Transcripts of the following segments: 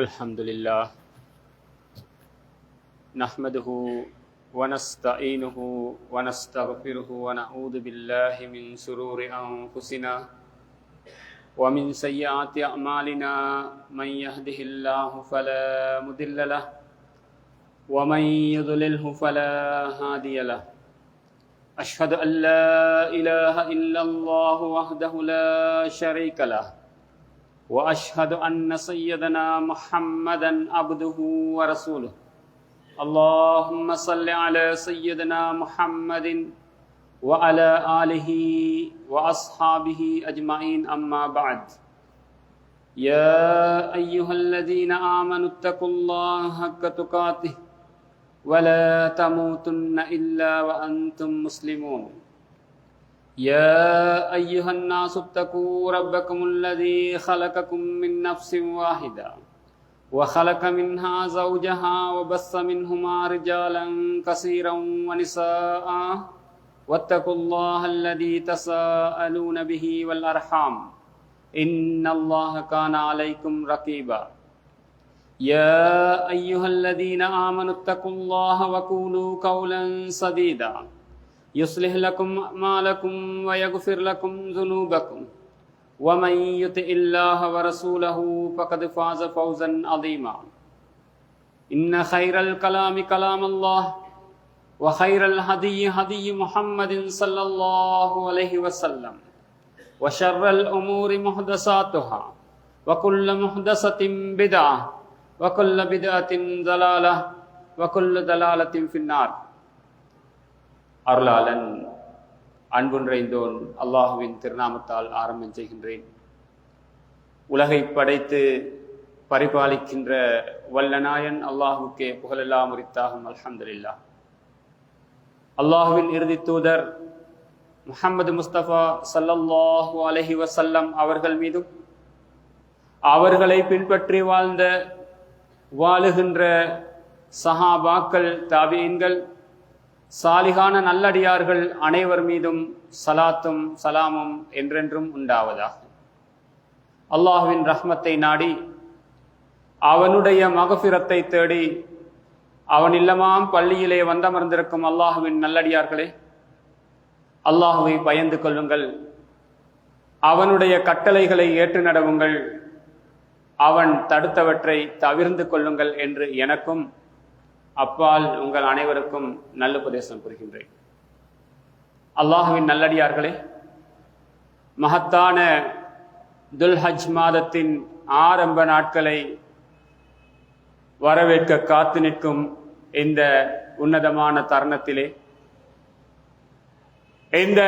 الحمد لله نحمده ونستعينه ونستغفره ونعوذ بالله من شرور أنفسنا ومن سيئات أعمالنا من يهده الله فلا مضل له ومن يضلله فلا هادي له أشهد أن لا إله إلا الله وحده لا شريك له وأشهد أن سيدنا محمدا عبده ورسوله اللهم صل على سيدنا محمد وعلى آله وأصحابه أجمعين أما بعد يا أيها الذين آمنوا اتقوا الله حق تقاته ولا تموتن إلا وأنتم مسلمون يا أيها الناس اتقوا ربكم الذي خلقكم من نفس واحدة وخلق منها زوجها وبث منهما رجالا كثيرا ونساء واتقوا الله الذي تساءلون به والأرحام إن الله كان عليكم رقيبا يا أيها الذين آمنوا اتقوا الله وقولوا قولا سديدا يصلح لكم أعمالكم ويغفر لكم ذنوبكم ومن يطع الله ورسوله فقد فاز فوزا عظيما إن خير الكلام كلام الله وخير الهدي هدي محمد صلى الله عليه وسلم وشر الأمور محدثاتها وكل محدثة بدعة وكل بدعة ضلالة وكل ضلالة في النار. அருளாளன் அன்புன்றைந்தோன் அல்லாஹுவின் திருநாமத்தால் ஆரம்பம் செய்கின்றேன். உலகை படைத்து பரிபாலிக்கின்ற வல்லநாயன் அல்லாஹுக்கே புகழெல்லாம் உரித்தாகும். அல்ஹம்துலில்லாஹ். அல்லாஹுவின் இறுதி தூதர் முஹம்மது முஸ்தபா ஸல்லல்லாஹு அலைஹி வஸல்லம் அவர்கள் மீதும் அவர்களை பின்பற்றி வாழுகின்ற சஹாபாக்கள், தாபீன்கள், சாலிகான நல்லடியார்கள் அனைவர் மீதும் சலாத்தும் சலாமும் என்றென்றும் உண்டாவதாக. அல்லாஹுவின் ரஹ்மத்தை நாடி அவனுடைய மகஃபிரத்தை தேடி அவன் இல்லமாம் பள்ளியிலே வந்தமர்ந்திருக்கும் அல்லாஹுவின் நல்லடியார்களே, அல்லாஹுவை பயந்து கொள்ளுங்கள், அவனுடைய கட்டளைகளை ஏற்று நடவுங்கள், அவன் தடுத்தவற்றை தவிர்ந்து கொள்ளுங்கள் என்று எனக்கும் அப்பால் உங்கள் அனைவருக்கும் நல்லுபதேசம் புரிகின்றேன். அல்லாஹுவின் நல்லடியார்களே, மகத்தான துல்ஹஜ் மாதத்தின் ஆரம்ப நாட்களை வரவேற்க காத்து நிற்கும் இந்த உன்னதமான தருணத்திலே, இந்த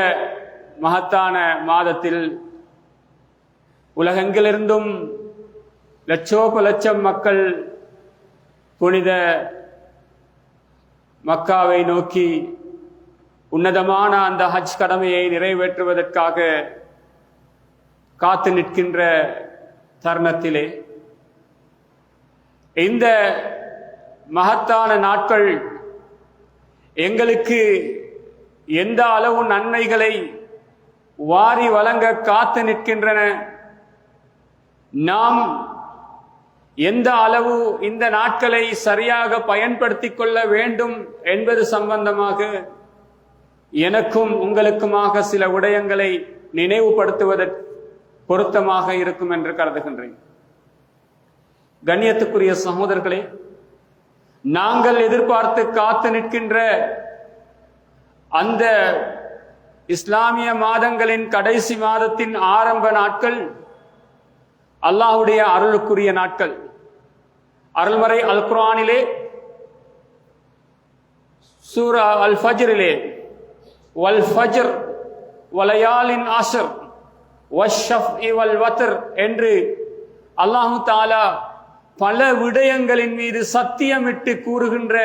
மகத்தான மாதத்தில் உலகெங்கிலிருந்தும் லட்சோப லட்சம் மக்கள் புனித மக்காவை நோக்கி உன்னதமான அந்த ஹஜ் கடமையை நிறைவேற்றுவதற்காக காத்து நிற்கின்ற தருணத்திலே, இந்த மகத்தான நாட்கள் எங்களுக்கு எந்த அளவு நன்மைகளை வாரி வழங்க காத்து நிற்கின்றன, நாம் எந்த அளவு இந்த நாட்களை சரியாக பயன்படுத்திக் கொள்ள வேண்டும் என்பது சம்பந்தமாக எனக்கும் உங்களுக்குமாக சில விடயங்களை நினைவுபடுத்துவதற்கு பொருத்தமாக இருக்கும் என்று கருதுகின்றேன். கண்ணியத்துக்குரிய சகோதரர்களே, நாங்கள் எதிர்பார்த்து காத்து நிற்கின்ற அந்த இஸ்லாமிய மாதங்களின் கடைசி மாதத்தின் ஆரம்ப நாட்கள் அல்லாஹ்வுடைய அருளுக்குரிய நாட்கள். அருள்மறை அல் குர்ஆனிலே சூரா அல் ஃபஜ்ரிலே வல் ஃபஜ்ர் வலயாலின் அஷ்ர் வஷ்ஷஃப்இ வல் வத்ர் என்று அல்லாஹ் தஆலா பல விடயங்களின் மீது சத்தியமிட்டு கூறுகின்ற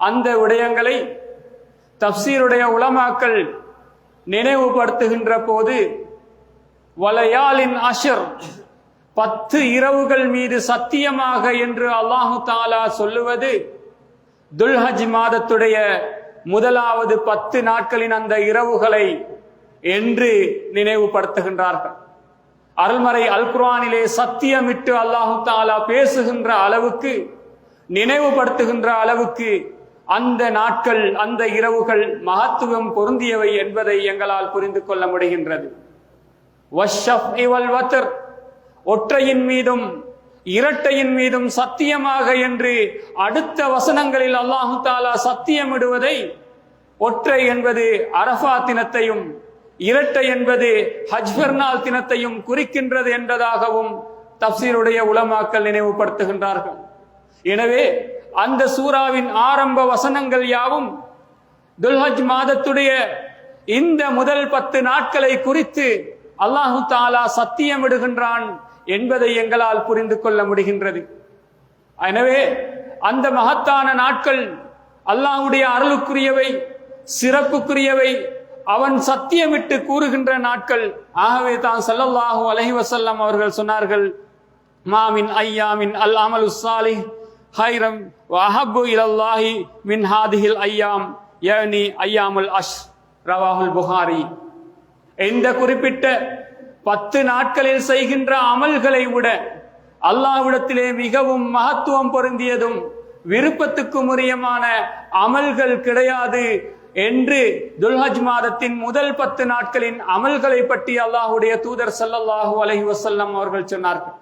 அந்த விடயங்களை தஃப்சீருடைய உலமாக்கள் நினைவுபடுத்துகின்ற போது வலயாலின் அஷ்ர் 10 இரவுகள் மீது சத்தியமாக என்று அல்லாஹு தஆலா சொல்லுவது துல்ஹஜ் மாதத்துடைய முதலாவது 10 நாட்களின் அந்த இரவுகளை என்று நினைவுபடுத்துகின்றார்கள். அருள்மறை அல் குர்ஆனிலே சத்தியமிட்டு அல்லாஹு தஆலா பேசுகின்ற அளவுக்கு, நினைவுபடுத்துகின்ற அளவுக்கு அந்த நாட்கள், அந்த இரவுகள் மகத்துவம் பொருந்தியவை என்பதை எங்களால் புரிந்து கொள்ள முடிகின்றது. வஷ்ஷஃப்இ வல் வத்ர், ஒற்றையின் மீதும் இரட்டையின் மீதும் சத்தியமாக என்று அடுத்த வசனங்களில் அல்லாஹு தஆலா சத்தியமிடுவதை, ஒற்றை என்பது அரஃபா தினத்தையும் இரட்டை என்பது ஹஜ் பெருநாள் தினத்தையும் குறிக்கின்றது என்பதாகவும் தப்சீருடைய உலமாக்கள் நினைவுபடுத்துகின்றார்கள். எனவே அந்த சூராவின் ஆரம்ப வசனங்கள் யாவும் துல்ஹஜ் மாதத்துடைய இந்த முதல் 10 நாட்களை குறித்து அல்லாஹு தஆலா சத்தியமிடுகின்றான் என்பதை எங்களால் புரிந்து கொள்ள முடிகின்றது. எனவே அந்த மகத்தான நாட்கள் அல்லாஹ்வுடைய அருளுக்குரியவை, சிறப்புக்குரியவை, அவன் சத்தியமிட்டு கூறுகின்ற நாட்கள். ஆகவே தான் ஸல்லல்லாஹு அலைஹி வஸல்லம் அவர்கள் சொன்னார்கள், மாமின் ஐயாமின் அல் அமலு ஸாலிஹ் ஹைரம் வ அஹப்பு இலல்லாஹி மின் ஹாதிஹில் ஐயாம் யஅனி ஐயாமுல் அஷ்ர், ரவாஹுல் புகாரி. இந்த குறிப்பிட்ட 10 நாட்களில் செய்கின்ற அமல்களை விட அல்லாஹ்விடத்திலே மிகவும் மகத்துவம் பொருந்தியதும் விருப்பத்துக்கும் உரியமான அமல்கள் கிடையாது என்று துல்ஹஜ் மாதத்தின் முதல் 10 நாட்களின் அமல்களை பற்றி அல்லாஹ்வுடைய தூதர் ஸல்லல்லாஹு அலைஹி வஸல்லம் அவர்கள் சொன்னார்கள்.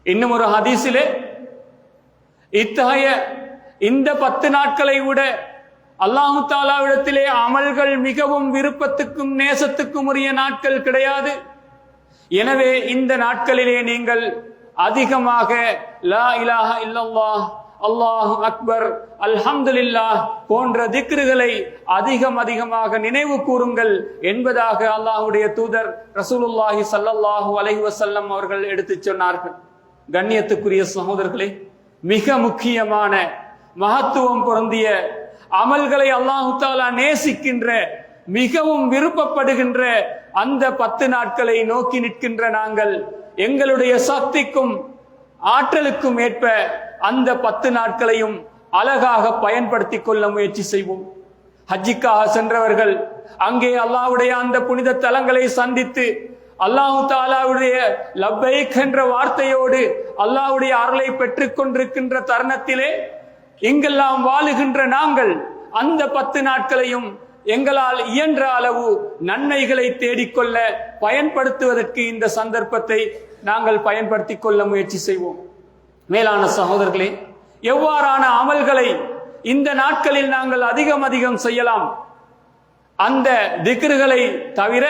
இன்னும் ஒரு ஹதீஸிலே, இத்தகைய இந்த 10 நாட்களை விட அல்லாஹு தஆலாவிடத்திலே அமல்கள் மிகவும் விருப்பத்துக்கும் நேசத்துக்கும் உரிய நாட்கள் கிடையாது. எனவே இந்த நாட்களிலே நீங்கள் அதிகமாக லா இலாஹ இல்லல்லாஹ், அல்லாஹு அக்பர், அல்ஹம்துலில்லாஹ் போன்ற திக்ருகளை அதிகமாக நினைவு கூறுங்கள் என்பதாக அல்லாஹ்வுடைய தூதர் ரசூலுல்லாஹி ஸல்லல்லாஹு அலைஹி வஸல்லம் அவர்கள் எடுத்துச் சொன்னார்கள். கண்ணியத்துக்குரிய சகோதரர்களே, மிக முக்கியமான மகத்துவம் பொருந்திய அமல்களை அல்லாஹு தஆலா நேசிக்கின்ற, மிகவும் விருப்பப்படுகின்ற அந்த 10 நாட்களை நோக்கி நிற்கின்ற நாங்கள் எங்களுடைய சக்திக்கும் ஆற்றலுக்கும் ஏற்ப அந்த 10 நாட்களையும் அழகாக பயன்படுத்தி கொள்ள முயற்சி செய்வோம். ஹஜ்ஜிக்காக சென்றவர்கள் அங்கே அல்லாஹ்வுடைய அந்த புனித தலங்களை சந்தித்து அல்லாஹு தஆலாவுடைய லப்பைக் என்ற வார்த்தையோடு அல்லாஹ்வுடைய அருளை பெற்றுக் கொண்டிருக்கின்ற தருணத்திலே எங்கெல்லாம் வாழுகின்ற நாங்கள் அந்த 10 நாட்களையும் எங்களால் இயன்ற அளவு நன்மைகளை தேடிக்கொள்ள பயன்படுத்துவதற்கு இந்த சந்தர்ப்பத்தை நாங்கள் பயன்படுத்திக் கொள்ள முயற்சி செய்வோம். மேலான சகோதரர்களே, எவ்வாறான அமல்களை இந்த நாட்களில் நாங்கள் அதிகம் செய்யலாம்? அந்த திக்ருகளை தவிர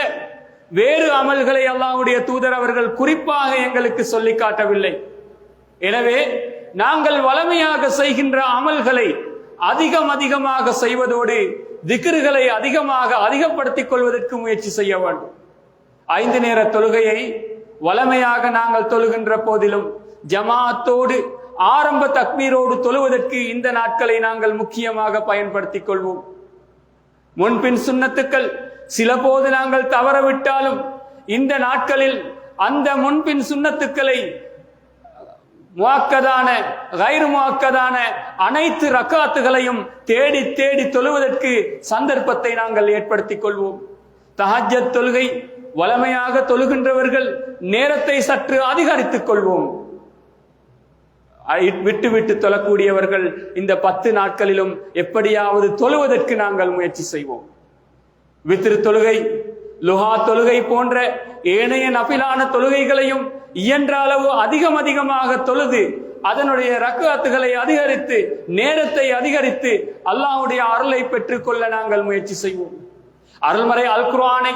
வேறு அமல்களை அல்லாஹ்வுடைய தூதர் அவர்கள் குறிப்பாக எங்களுக்கு சொல்லி காட்டவில்லை. எனவே நாங்கள் வளமையாக செய்கின்ற அமல்களை அதிகமாக செய்வதோடு திக்ருகளை அதிகப்படுத்திக் கொள்வதற்கு முயற்சி செய்ய வேண்டும். 5 நேர தொழுகையை வளமையாக நாங்கள் தொழுகின்ற போதிலும் ஜமாஅத்தோடு ஆரம்ப தக்பீரோடு தொழுவதற்கு இந்த நாட்களை நாங்கள் முக்கியமாக பயன்படுத்திக் கொள்வோம். முன்பின் சுன்னத்துக்கள் சில போது நாங்கள் தவறவிட்டாலும் இந்த நாட்களில் அந்த முன்பின் சுன்னத்துக்களை முஅக்கதான, கைரு முஅக்கதான அனைத்து ரக்காத்துகளையும் தேடி தொழுவதற்கு சந்தர்ப்பத்தை நாங்கள் ஏற்படுத்திக் கொள்வோம். தஹஜ்ஜத் தொழுகை வளமையாக தொழுகின்றவர்கள் நேரத்தை சற்று அதிகரித்துக் கொள்வோம். விட்டு தொழக்கூடியவர்கள் இந்த 10 நாட்களிலும் எப்படியாவது தொழுவதற்கு நாங்கள் முயற்சி செய்வோம். வித்ரு தொழுகை, லுஹா தொழுகை போன்ற ஏனைய நஃபிலான தொழுகைகளையும் இயன்ற அளவு அதிகமாக தொழுது அதனுடைய ரக்காத்துகளை அதிகரித்து நேரத்தை அதிகரித்து அல்லாஹ்வுடைய அருளை பெற்றுக்கொள்ள நாங்கள் முயற்சி செய்வோம். அருள்மறை அல் குர்ஆனை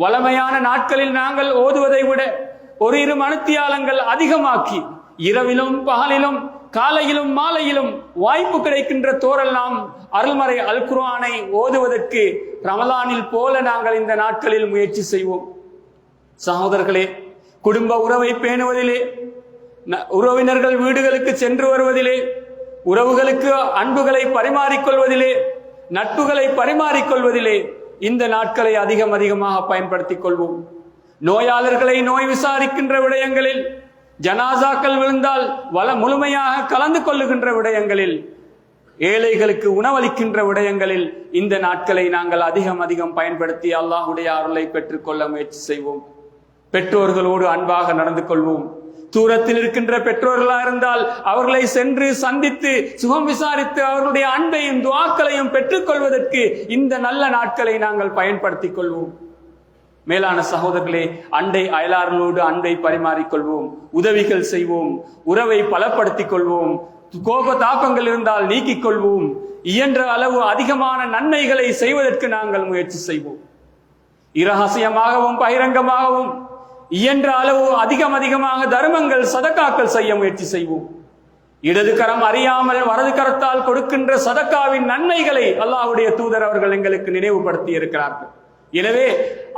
வளமையான நாட்களில் நாங்கள் ஓதுவதை விட 1-2 மணித்தியாலங்கள் அதிகமாக்கி இரவிலும் பகலிலும் காலையிலும் மாலையிலும் வாய்ப்பு கிடைக்கின்ற தோரெல்லாம் அருள்மறை அல் குர்ஆனை ஓதுவதற்கு ரமலானில் போல நாங்கள் இந்த நாட்களில் முயற்சி செய்வோம். சகோதரர்களே, குடும்ப உறவை பேணுவதிலே, உறவினர்கள் வீடுகளுக்கு சென்று வருவதிலே, உறவுகளுக்கு அன்புகளை பரிமாறிக்கொள்வதிலே, நட்புகளை பரிமாறிக்கொள்வதிலே இந்த நாட்களை அதிகமாக பயன்படுத்திக் கொள்வோம். நோயாளர்களை நோய் விசாரிக்கின்ற விடயங்களில், ஜனாசாக்கள் விழுந்தால் முழுமையாக கலந்து கொள்ளுகின்ற விடயங்களில், ஏழைகளுக்கு உணவளிக்கின்ற விடயங்களில் இந்த நாட்களை நாங்கள் அதிகம் பயன்படுத்தி அல்லாஹ்வுடைய அருளை பெற்றுக்கொள்ள முயற்சி செய்வோம். பெற்றோர்களோடு அன்பாக நடந்து கொள்வோம். தூரத்தில் இருக்கின்ற பெற்றோர்களாக இருந்தால் அவர்களை சென்று சந்தித்து சுகம் விசாரித்து அவர்களுடைய அன்பையும் துஆக்களையும் பெற்றுக் கொள்வதற்கு இந்த நல்ல நாட்களை நாங்கள் பயன்படுத்திக் கொள்வோம். மேலான சகோதரர்களே, அண்டை அயலார்களோடு அன்பை பரிமாறிக்கொள்வோம், உதவிகள் செய்வோம், உறவை பலப்படுத்திக் கொள்வோம், கோப தாபங்கள் இருந்தால் நீக்கிக் கொள்வோம். இயன்ற அளவு அதிகமான நன்மைகளை செய்வதற்கு நாங்கள் முயற்சி செய்வோம். இரகசியமாகவும் பகிரங்கமாகவும் இயன்ற அளவு அதிகமாக தர்மங்கள் சதக்காக்கள் செய்ய முயற்சி செய்வோம். இடது கரம் அறியாமல் வலது கரத்தால் கொடுக்கின்ற சதக்காவின் நன்மைகளை அல்லாஹ்வுடைய தூதர் அவர்கள் எங்களுக்கு நினைவுபடுத்தி இருக்கிறார்கள். எனவே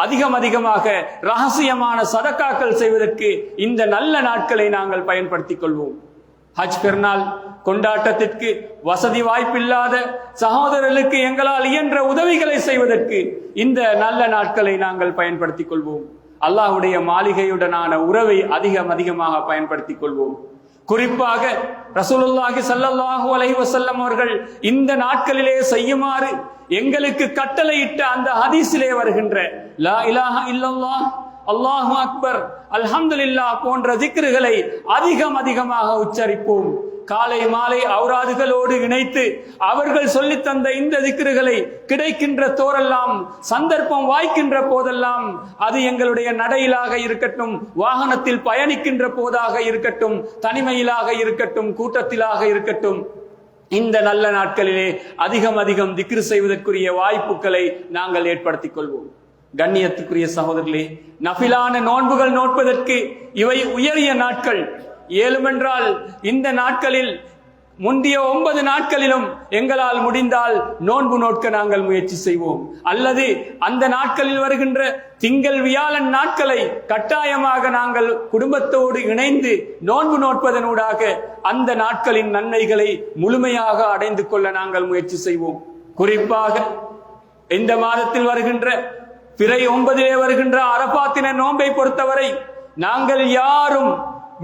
அதிகமாக ரகசியமான சதக்காக்கள் செய்வதற்கு இந்த நல்ல நாட்களை நாங்கள் பயன்படுத்திக் கொள்வோம். ஹஜ் பெருநாள் கொண்டாட்டத்திற்கு வசதி வாய்ப்பில்லாத சகோதரர்களுக்கு எங்களால் இயன்ற உதவிகளை செய்வதற்கு இந்த நல்ல நாட்களை நாங்கள் பயன்படுத்திக் கொள்வோம். அல்லாஹ்வுடைய மாளிகையுடனான உறவை அதிகமாக பயன்படுத்திக் கொள்வோம். குறிப்பாக ரசூலுல்லாஹி ஸல்லல்லாஹு அலைஹி வஸல்லம் அவர்கள் இந்த நாட்களிலே செய்யுமாறு எங்களுக்கு கட்டளையிட்ட அந்த ஹதீஸிலே வருகின்ற லா இலாஹா இல்லல்லாஹ், அல்லாஹு அக்பர், அல்ஹம்துலில்லாஹ் போன்ற திக்ருகளை அதிகமாக உச்சரிப்போம். காலை மாலை ஔராதுகளோடு இணைத்து அவர்கள் சொல்லித் தந்த இந்த திக்ருகளை கிடைக்கின்ற தோரெல்லாம், சந்தர்ப்பம் வாய்க்கின்ற போதெல்லாம், அது எங்களுடைய நடையிலாக இருக்கட்டும், வாகனத்தில் பயணிக்கின்ற போதாக இருக்கட்டும், தனிமையிலாக இருக்கட்டும், கூட்டத்திலாக இருக்கட்டும், இந்த நல்ல நாட்களிலே அதிகம் திக்ரு செய்வதற்குரிய வாய்ப்புகளை நாங்கள் ஏற்படுத்திக் கொள்வோம். கண்ணியத்துக்குரிய சகோதரர்களே, நஃபிலான நோன்புகள் நோட்பதற்கு இவை உயரிய நாட்கள். ஏழுமென்றால் இந்த நாட்களில் முந்தைய 9 நாட்களிலும் எங்களால் முடிந்தால் நோன்பு நோட்க நாங்கள் முயற்சி செய்வோம். அல்லது அந்த நாட்களில் வருகின்ற திங்கள் வியாழன் நாட்களை கட்டாயமாக நாங்கள் குடும்பத்தோடு இணைந்து நோன்பு நோட்பதனூடாக அந்த நாட்களின் நன்மைகளை முழுமையாக அடைந்து கொள்ள நாங்கள் முயற்சி செய்வோம். குறிப்பாக இந்த மாதத்தில் வருகின்ற பிறை 9 வருகின்ற அரபாத்தின நோன்பை பொறுத்தவரை நாங்கள் யாரும்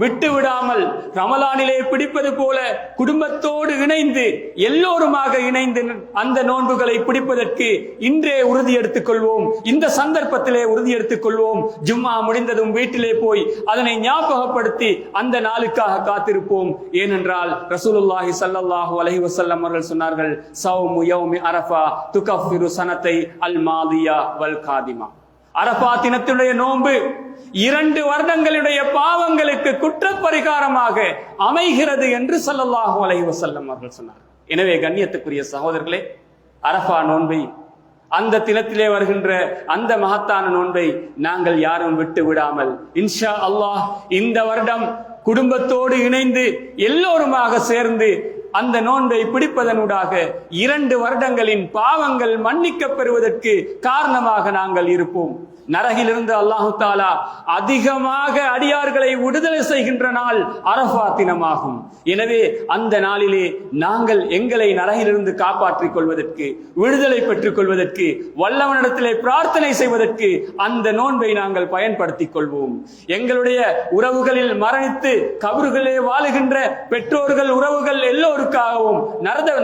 விட்டு விடாமல் ரமலானிலே பிடிப்பது போல குடும்பத்தோடு இணைந்து எல்லோருமாக இணைந்து அந்த நோன்புகளை பிடிப்பதற்கு இன்றே உறுதி எடுத்துக் கொள்வோம். இந்த சந்தர்ப்பத்திலே உறுதி எடுத்துக் கொள்வோம். ஜும்மா முடிந்ததும் வீட்டிலே போய் அதனை ஞாபகப்படுத்தி அந்த நாளுக்காக காத்திருப்போம். ஏனென்றால் ரசூலுல்லாஹி ஸல்லல்லாஹு அலைஹி வஸல்லம் அவர்கள் சொன்னார்கள், ஸௌமு யௌமி அரஃபா துகஃபிரு ஸனத்தை அல் மாதியா வல் காதிமா. அரஃபா தினத்துடைய நோன்பு 2 வருடங்களுடைய பாவங்களுக்கு குற்றப்பரிகாரமாக அமைகிறது என்று ஸல்லல்லாஹு அலைஹி வஸல்லம் அவர்கள் சொன்னார். எனவே கண்ணியத்துக்குரிய சகோதரர்களே, அரஃபா நோன்பை, அந்த தினத்திலே வருகின்ற அந்த மகத்தான நோன்பை நாங்கள் யாரும் விட்டு விடாமல் இன்ஷா அல்லாஹ் இந்த வருடம் குடும்பத்தோடு இணைந்து எல்லோருமாக சேர்ந்து அந்த நோன்பை பிடிப்பதனூடாக 2 வருடங்களின் பாவங்கள் மன்னிக்கப் பெறுவதற்கு காரணமாக நாங்கள் இருப்போம். நரகிலிருந்து அல்லாஹு தாலா அதிகமாக அடியார்களை விடுதலை செய்கின்ற நாள் அரஃபா தினமாகும். எனவே அந்த நாளிலே நாங்கள் எங்களை நரகிலிருந்து காப்பாற்றிக் கொள்வதற்கு, விடுதலை பெற்றுக் கொள்வதற்கு, வல்லவனிடத்திலே பிரார்த்தனை செய்வதற்கு அந்த நோன்பை நாங்கள் பயன்படுத்திக் கொள்வோம். எங்களுடைய உறவுகளில் மரணித்து கபறுகளே வாழுகின்ற பெற்றோர்கள், உறவுகள் எல்லோருக்காகவும்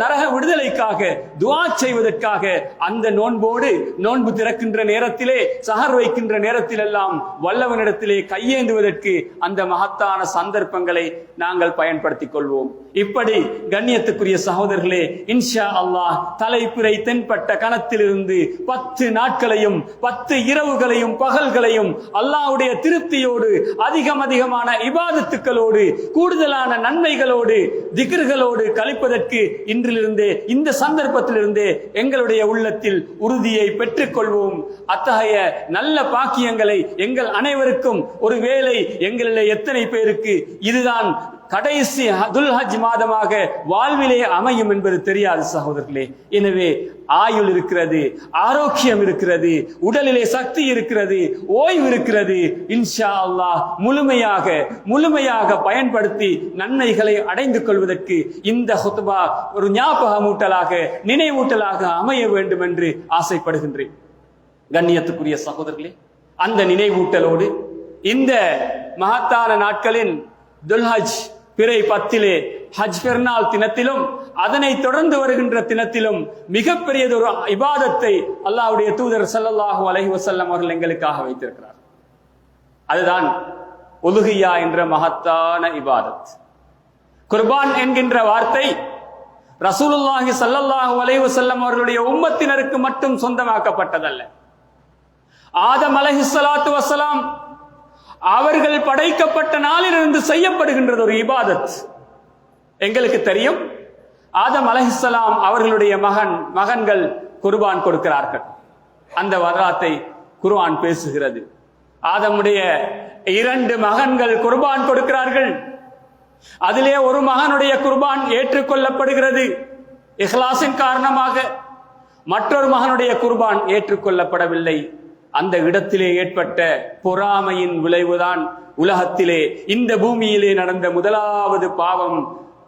நரக விடுதலைக்காக துஆ செய்வதற்காக அந்த நோன்போடு, நோன்பு திறக்கின்ற நேரத்திலே, சஹர் வைக்கின்ற நேரத்தில் எல்லாம் வல்லவனிடத்திலே கையேந்துவதற்கு அந்த மகத்தான சந்தர்ப்பங்களை நாங்கள் பயன்படுத்திக் கொள்வோம். இப்படி கண்ணியத்துக்குரிய சகோதரர்களே, இன்ஷா அல்லாஹ் தலைப்பிறை தென்பட்ட கணத்திலிருந்து 10 நாட்களையும் 10 இரவுகளையும் பகல்களையும் அல்லாஹ்வுடைய திருப்தியோடு அதிகமான இபாதத்துக்களோடு கூடுதலான நன்மைகளோடு திக்ர்களோடு கழிப்பதற்கு இன்றிலிருந்தே, இந்த சந்தர்ப்பத்திலிருந்தே எங்களுடைய உள்ளத்தில் உறுதியை பெற்றுக் கொள்வோம். அத்தகைய நல்ல பாக்கியங்களை எங்கள் அனைவருக்கும், ஒருவேளை எங்களிலே எத்தனை பேருக்கு இதுதான் கடைசி துல்ஹஜ் மாதமாக வாழ்விலே அமையும் என்பது தெரியாது சகோதரர்களே. எனவே ஆயுள் இருக்கிறது, ஆரோக்கியம் இருக்கிறது, உடலிலே சக்தி இருக்கிறது, ஓய்வு இருக்கிறது. இன்ஷா அல்லாஹ் முழுமையாக பயன்படுத்தி நன்மைகளை அடைந்து கொள்வதற்கு இந்த ஹுத்பா ஒரு ஞாபகமூட்டலாக, நினைவூட்டலாக அமைய வேண்டும் என்று ஆசைப்படுகின்றேன். கண்ணியத்துக்குரிய சகோதரர்களே, அந்த நினைவூட்டலோடு இந்த மகத்தான நாட்களின் துல்ஹஜ் பிறை 10 ஹஜ் பெருநாள் தினத்திலும் அதனை தொடர்ந்து வருகின்ற தினத்திலும் மிகப்பெரியதொரு இபாதத்தை அல்லாஹ்வுடைய தூதர் ஸல்லல்லாஹு அலைஹி வஸல்லம் அவர்கள் எங்களுக்காக வைத்திருக்கிறார். அதுதான் உலுஹியா என்ற மகத்தான இபாதத். குர்பான் என்கின்ற வார்த்தை ரசூலுல்லாஹி ஸல்லல்லாஹு அலைஹி வஸல்லம் அவர்களுடைய உம்மத்தினருக்கு மட்டும் சொந்தமாக்கப்பட்டதல்ல. ஆதம் அலைஹிஸ்ஸலாத்து வஸ்ஸலாம் அவர்கள் படைக்கப்பட்ட நாளிலிருந்து செய்யப்படுகின்றது ஒரு இபாதத். எங்களுக்கு தெரியும், ஆதம் அலைஹிஸ்ஸலாம் அவர்களுடைய மகன்கள் குர்பான் கொடுக்கிறார்கள். அந்த வரலாற்றை குர்ஆன் பேசுகிறது. ஆதமுடைய 2 மகன்கள் குர்பான் கொடுக்கிறார்கள். அதிலே ஒரு மகனுடைய குர்பான் ஏற்றுக்கொள்ளப்படுகிறது இஹ்லாஸின் காரணமாக. மற்றொரு மகனுடைய குர்பான் ஏற்றுக்கொள்ளப்படவில்லை. அந்த இடத்திலே ஏற்பட்ட பொறாமையின் விளைவுதான் உலகத்திலே இந்த பூமியிலே நடந்த முதலாவது பாவம்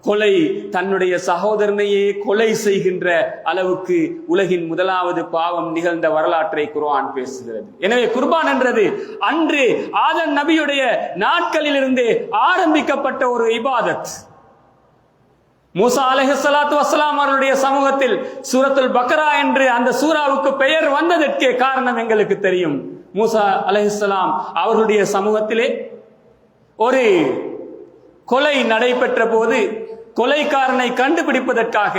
கொலை. தன்னுடைய சகோதரனையே கொலை செய்கின்ற அளவுக்கு உலகின் முதலாவது பாவம் நிகழ்ந்த வரலாற்றை குர்ஆன் பேசுகிறது. எனவே குர்பான் என்றது அன்று ஆதம் நபியுடைய நாட்களில் இருந்தே ஆரம்பிக்கப்பட்ட ஒரு இபாதத். மூசா அலைஹிஸ்ஸலாத்து வஸ்ஸலாம் அவர்களுடைய சமூகத்தில் சூரத்துல் பக்ரா என்று அந்த சூராவுக்கு பெயர் வந்ததற்கே காரணம் எங்களுக்கு தெரியும். மூசா அலைஹிஸ்ஸலாம் அவர்களுடைய சமூகத்திலே ஒரு கொலை நடைபெற்ற போது கொலைக்காரனை கண்டுபிடிப்பதற்காக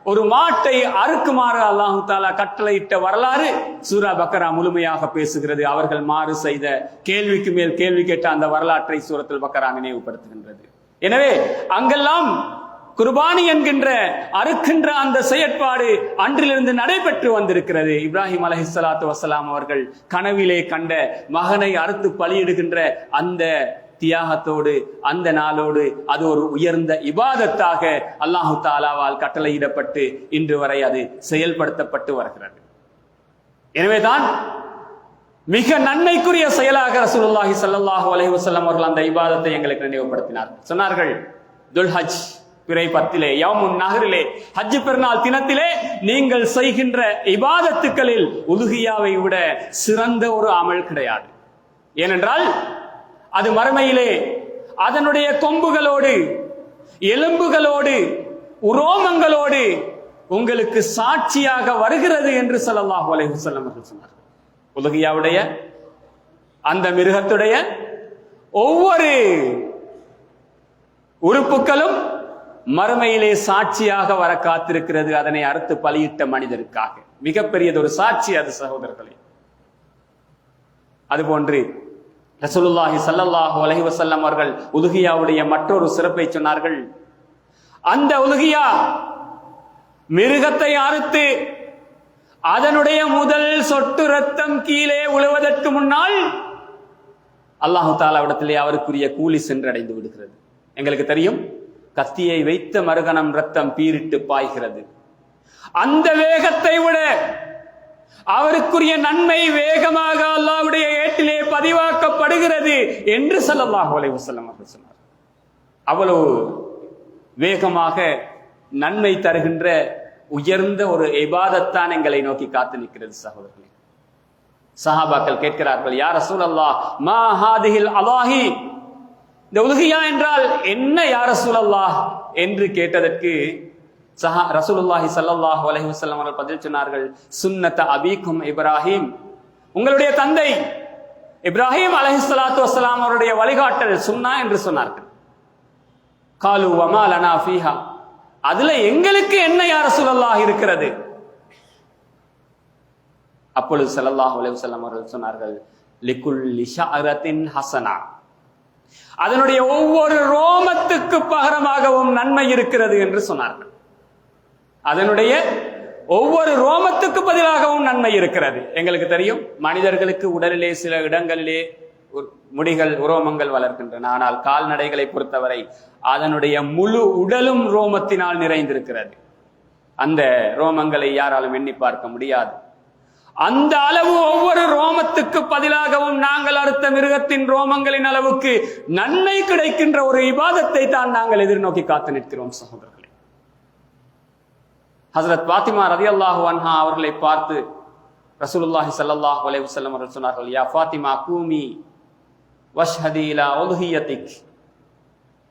ஒரு மாட்டை அறுக்குமாறு அல்லாஹு தாலா கட்டளையிட்ட வரலாறு சூரா பக்ரா முழுமையாக பேசுகிறது. அவர்கள் மாறு செய்த கேள்விக்கு மேல் கேள்வி கேட்ட அந்த வரலாற்றை சூரத்துல் பக்ரா நினைவுபடுத்துகின்றது. எனவே அங்கெல்லாம் குர்பானி என்கின்ற அறுக்கின்ற அந்த செயற்பாடு அன்றிலிருந்து நடைபெற்று வந்திருக்கிறது. இப்ராஹிம் அலைஹிஸ்ஸலாத்து வஸ்ஸலாம் அவர்கள் கனவிலே கண்ட மகனை அறுத்து பலியிடுகின்ற அந்த தியாகத்தோடு அந்த நாளோடு அது ஒரு உயர்ந்த இபாதத்தாக அல்லாஹு தாலாவால் கட்டளையிடப்பட்டு இன்று வரை அது செயல்படுத்தப்பட்டு வருகிறது. எனவேதான் மிக நன்மைக்குரிய செயலாக ரசூலுல்லாஹி ஸல்லல்லாஹு அலைஹி வஸல்லம் அவர்கள் அந்த இபாதத்தை எங்களுக்கு நினைவுபடுத்தினார். சொன்னார்கள், துல்ஹஜ் பிறை 10 யௌமுன் நஹரிலே ஹஜ் பெருநாள் தினத்திலே நீங்கள் செய்கின்ற இபாதத்துக்களில் உலுஹியாவை விட சிறந்த ஒரு அமல் கிடையாது. ஏனென்றால் அது மறுமையிலே அதனுடைய கொம்புகளோடு எலும்புகளோடு உரோமங்களோடு உங்களுக்கு சாட்சியாக வருகிறது என்று ஸல்லல்லாஹு அலைஹி வஸல்லம் அவர்கள் சொன்னார்கள். உலுஹியாவுடைய அந்த மிருகத்துடைய ஒவ்வொரு உறுப்புகளும் மறுமையிலே சாட்சியாக வர காத்திருக்கிறது. அதனை அறுத்து பலியிட்ட மனிதருக்காக மிகப்பெரியதொரு சாட்சி அது சகோதரர்களே. அதுபோன்று ரசூலுல்லாஹி ஸல்லல்லாஹு அலைஹி வஸல்லம் அவர்கள் உலுஹியாவுடைய மற்றொரு சிறப்பை சொன்னார்கள். அந்த உலுஹியா மிருகத்தை அறுத்து அதனுடைய முதல் சொட்டு ரத்தம் கீழே உழுவதற்கு முன்னால் அல்லாஹு தாலாவிடத்திலே அவருக்குரிய கூலி சென்றடைந்து விடுகிறது. எங்களுக்கு தெரியும், கத்தியை வைத்த மறுகணம் ரத்தம் பீரிட்டு பாய்கிறது. அந்த வேகத்தை விட அவருக்குரிய நன்மை வேகமாக அல்லாஹ்வுடைய ஏட்டிலே பதிவாக்கப்படுகிறது என்று ஸல்லல்லாஹு அலைஹி வஸல்லம் அவர்கள் சொன்னார். அவ்வளவு வேகமாக நன்மை தருகின்ற உயர்ந்த ஒரு இபாதத்தான் எங்களை நோக்கி காத்து நிற்கிறது சகோதரர்களே. சஹாபாக்கள் கேட்கிறார்கள், யா ரசூலல்லாஹ் மா ஹாதிஹில் அலாஹி, இந்த உலுஹியா என்றால் என்ன யா ரசூலல்லாஹ் என்று கேட்டதற்கு ரசூலுல்லாஹி ஸல்லல்லாஹு அலைஹி வஸல்லம் அவர்கள் பதில் சொன்னார்கள், சுன்னத அபீக்கும் இப்ராஹிம், உங்களுடைய தந்தை இப்ராஹிம் அலைஹிஸ்ஸலாத்து வஸ்ஸலாம் அவருடைய வழிகாட்டல் சுன்னா என்று சொன்னார்கள். காலு வமா லனா ஃபீஹா, அதுல எங்களுக்கு என்ன யா ரசூலல்லாஹ் இருக்கிறது? அப்பொழுது ஸல்லல்லாஹு அலைஹி வஸல்லம் அவர்கள் சொன்னார்கள், லிகுல்லி ஷஅரத்தின் ஹஸனா, அதனுடைய ஒவ்வொரு ரோமத்துக்கு பகரமாகவும் நன்மை இருக்கிறது என்று சொன்னார்கள். அதனுடைய ஒவ்வொரு ரோமத்துக்கு பதிலாகவும் நன்மை இருக்கிறது. எங்களுக்கு தெரியும், மனிதர்களுக்கு உடலிலே சில இடங்களிலே முடிகள் உரோமங்கள் வளர்க்கின்றன. ஆனால் கால்நடைகளை பொறுத்தவரை அதனுடைய முழு உடலும் ரோமத்தினால் நிறைந்திருக்கிறது. அந்த ரோமங்களை யாராலும் எண்ணி பார்க்க முடியாது. அந்த அளவு ஒவ்வொரு ரோமத்துக்கு பதிலாகவும் நாங்கள் அறுத்த மிருகத்தின் ரோமங்களின் அளவுக்கு நன்மை கிடைக்கின்ற ஒரு இபாதத்தை தான் நாங்கள் எதிர்நோக்கி காத்து நிற்கிறோம் சகோதரர்களே. ஹஜ்ரத் ஃபாத்திமா ரலியல்லாஹு அன்ஹா அவர்களை பார்த்து ரசூலுல்லாஹி ஸல்லல்லாஹு அலைஹி வஸல்லம் அவர்கள் சொன்னார்கள், யா ஃபாத்திமா கூமி வஷ்ஹதி இலா உலுஹியத்திக்,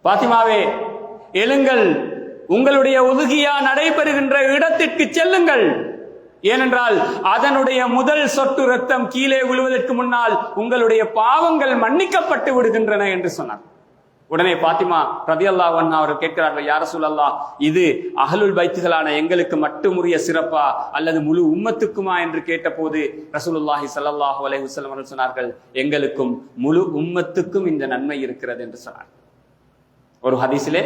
ஃபாத்திமாவே எழுங்கள், உங்களுடைய உலுஹியா நடைபெறுகின்ற இடத்திற்கு செல்லுங்கள், ஏனென்றால் அதனுடைய முதல் சொட்டு ரத்தம் கீழே விழுவதற்கு முன்னால் உங்களுடைய பாவங்கள் மன்னிக்கப்பட்டு விடுகின்றன என்று சொன்னார். உடனே பாத்திமா ரலியல்லாஹு அன்ஹா அவர்கள் கேட்கிறார்கள், யா ரசூலல்லாஹ், இது அஹ்லுல் பைத்துகளான எங்களுக்கு மட்டும் உரிய சிறப்பா அல்லது முழு உம்மத்துக்குமா என்று கேட்டபோது ரசூலுல்லாஹி ஸல்லல்லாஹு அலைஹி வஸல்லம் அவர்கள் சொன்னார்கள், எங்களுக்கும் முழு உம்மத்துக்கும் இந்த நன்மை இருக்கிறது என்று சொன்னார். ஒரு ஹதீஸிலே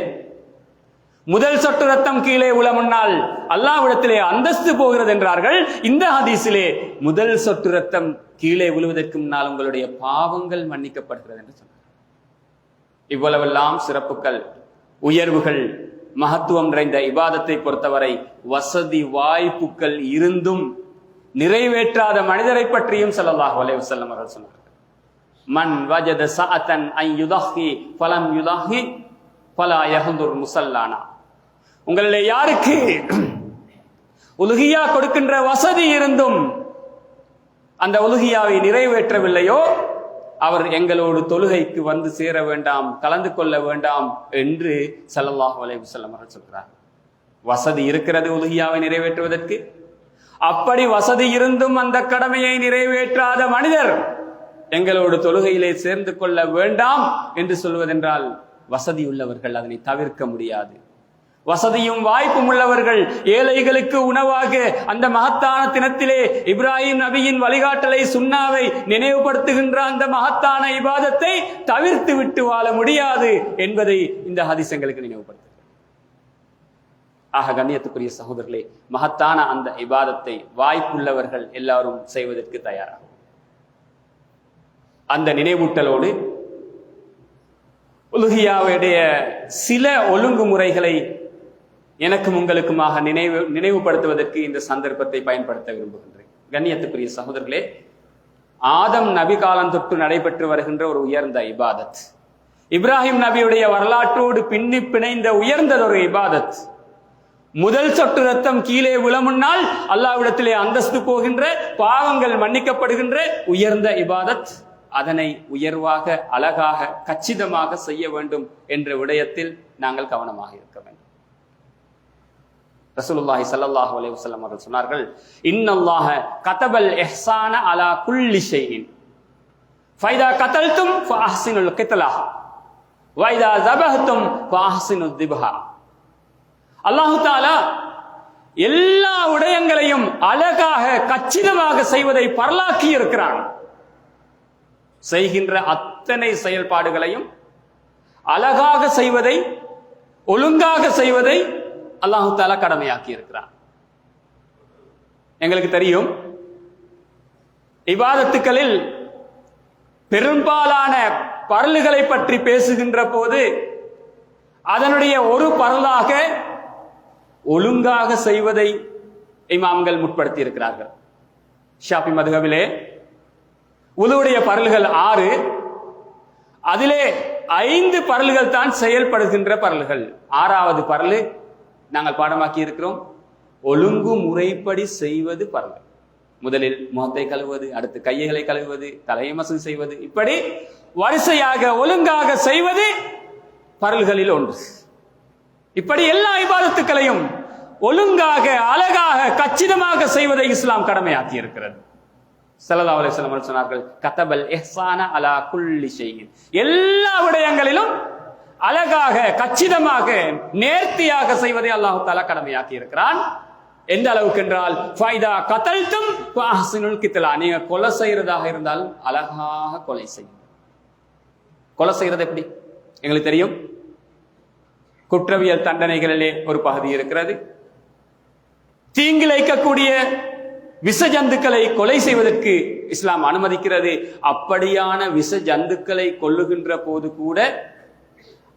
முதல் சொட்டு ரத்தம் கீழே உள்ள முன்னால் அல்லாஹ்விடத்திலே அந்தஸ்து போகிறது என்றார்கள். இந்த ஹதீஸிலே முதல் சொட்டு ரத்தம் கீழே விழுவதற்கு முன்னால் உங்களுடைய பாவங்கள் மன்னிக்கப்படுகிறது என்று சொன்னார். இவ்வளவெல்லாம் சிறப்புகள், உயர்வுகள், மகத்துவம் நிறைந்த இபாதத்தை பொறுத்தவரை வசதி வாய்ப்புகள் இருந்தும் நிறைவேற்றாத மனிதரை பற்றியும் ஸல்லல்லாஹு அலைஹி வஸல்லம் அவர்கள் சொன்னார்கள். மன் வஜத சஅதன் அன் யுதஹி ஃபலம் யுதஹி ஃபலா யஹ்துர் முஸல்லானா. உங்களிலே யாருக்கு உலுஹியா கொடுக்கின்ற வசதி இருந்தும் அந்த உலுஹியாவை நிறைவேற்றவில்லையோ அவர் எங்களோடு தொழுகைக்கு வந்து சேர வேண்டாம், கலந்து கொள்ள வேண்டாம் என்று ஸல்லல்லாஹு அலைஹி வஸல்லம் அவர்கள் சொல்கிறார். வசதி இருக்கிறது உலுஹியாவை நிறைவேற்றுவதற்கு. அப்படி வசதி இருந்தும் அந்த கடமையை நிறைவேற்றாத மனிதர் எங்களோடு தொழுகையிலே சேர்ந்து கொள்ள வேண்டாம் என்று சொல்வதென்றால் வசதி உள்ளவர்கள் அதனை தவிர்க்க முடியாது. வசதியும் வாய்ப்பும் உள்ளவர்கள் ஏழைகளுக்கு உணவாக அந்த மகத்தான தினத்திலே இப்ராஹிம் நபியின் வழிகாட்டலை சுன்னாவை நினைவுபடுத்துகின்ற அந்த மகத்தான இபாதத்தை தவிர்த்து விட்டு வாழ முடியாது என்பதை இந்த ஹதீஸ் எங்களுக்கு நினைவுபடுத்துகிறது. ஆக கண்ணியத்துக்குரிய சகோதரர்களே, மகத்தான அந்த இபாதத்தை வாய்ப்புள்ளவர்கள் எல்லாரும் செய்வதற்கு தயாராகும். அந்த நினைவூட்டலோடு உலுஹியாவுடைய சில ஒழுங்குமுறைகளை எனக்கும் உங்களுக்குமாக நினைவுபடுத்துவதற்கு இந்த சந்தர்ப்பத்தை பயன்படுத்த விரும்புகின்றேன். கண்ணியத்துக்குரிய சகோதரர்களே, ஆதம் நபி காலம் தொட்டு நடைபெற்று வருகின்ற ஒரு உயர்ந்த இபாதத், இப்ராஹிம் நபியுடைய வரலாற்றோடு பின்னி பிணைந்த உயர்ந்ததொரு இபாதத். முதல் சொட்டு ரத்தம் கீழே விழ முன்னால் அல்லாஹ்விடத்திலே அந்தஸ்து போகின்ற, பாவங்கள் மன்னிக்கப்படுகின்ற உயர்ந்த இபாதத். அதனை உயர்வாக, அழகாக, கச்சிதமாக செய்ய வேண்டும் என்ற விடயத்தில் நாங்கள் கவனமாக இருக்க வேண்டும். ரசூலுல்லாஹி ஸல்லல்லாஹு அலைஹி வஸல்லம் அவர்கள் சொன்னார்கள், இன்னல்லாஹ கதபல் இஹ்சான அலா குல்லி ஷைஇன் ஃபைதா கதல்தும் ஃபஅஹ்சினுல் கித்லா வைதா ஸபஹ்தும் ஃபஅஹ்சினுத் திபஹா. அல்லாஹ் தஆலா எல்லா விடயங்களையும் அழகாக, கச்சிதமாக செய்வதை பரலாக்கி இருக்கிறான். செய்கின்ற அத்தனை செயல்பாடுகளையும் அழகாக செய்வதை, ஒழுங்காக செய்வதை அல்லாஹு தஆலா கடமையாக்கி இருக்கிறார். எங்களுக்கு தெரியும், இபாதத்துக்களில் பெரும்பாலான பரல்களை பற்றி பேசுகின்ற போது அதனுடைய ஒரு பரலாக ஒழுங்காக செய்வதை இமாம்கள் முற்படுத்தி இருக்கிறார்கள். ஷாஃபி மதுஹபிலே உலுவுடைய பரல்கள் 6, அதிலே 5 பரல்கள் தான் செயல்படுகின்ற பரல்கள். 6வது பரல் நாங்கள் பாடமாக்கி இருக்கிறோம், ஒழுங்கு முறைப்படி செய்வது பரல். முதலில் முகத்தை கழுவுவது, அடுத்து கைகளை கழுவுவது, தலையை மசூ செய்வது, இப்படி வரிசையாக ஒழுங்காக செய்வது பரல்களில் ஒன்று. இப்படி எல்லா இபாதத்துக்களையும் ஒழுங்காக, அழகாக, கச்சிதமாக செய்வதை இஸ்லாம் கடமையாக்கி இருக்கிறது. ஸல்லல்லாஹு அலைஹி வஸல்லம் அவர்கள் சொன்னார்கள், கதபல் இஹ்சான அலா குல்லி ஷைஇன். எல்லா விடயங்களிலும் அழகாக, கச்சிதமாக, நேர்த்தியாக செய்வதை அல்லாஹ் தஆலா கடமையாக்கி இருக்கிறான். எந்த அளவுக்கு என்றால், ஃபைதா கதல்தும் ஃபஅஹ்சினுல் கித்லா. நீங்க கொலை செய்யறதாக இருந்தாலும் அழகாக கொலை செய்யுங்க. கொலை செய்யறது எப்படி எங்களுக்கு தெரியும். குற்றவியல் தண்டனைகளிலே ஒரு பகுதி இருக்கிறது. தீங்கிழைக்கக்கூடிய விஷ ஜந்துக்களை கொலை செய்வதற்கு இஸ்லாம் அனுமதிக்கிறது. அப்படியான விஷ ஜந்துக்களை கொல்லுகின்ற போது கூட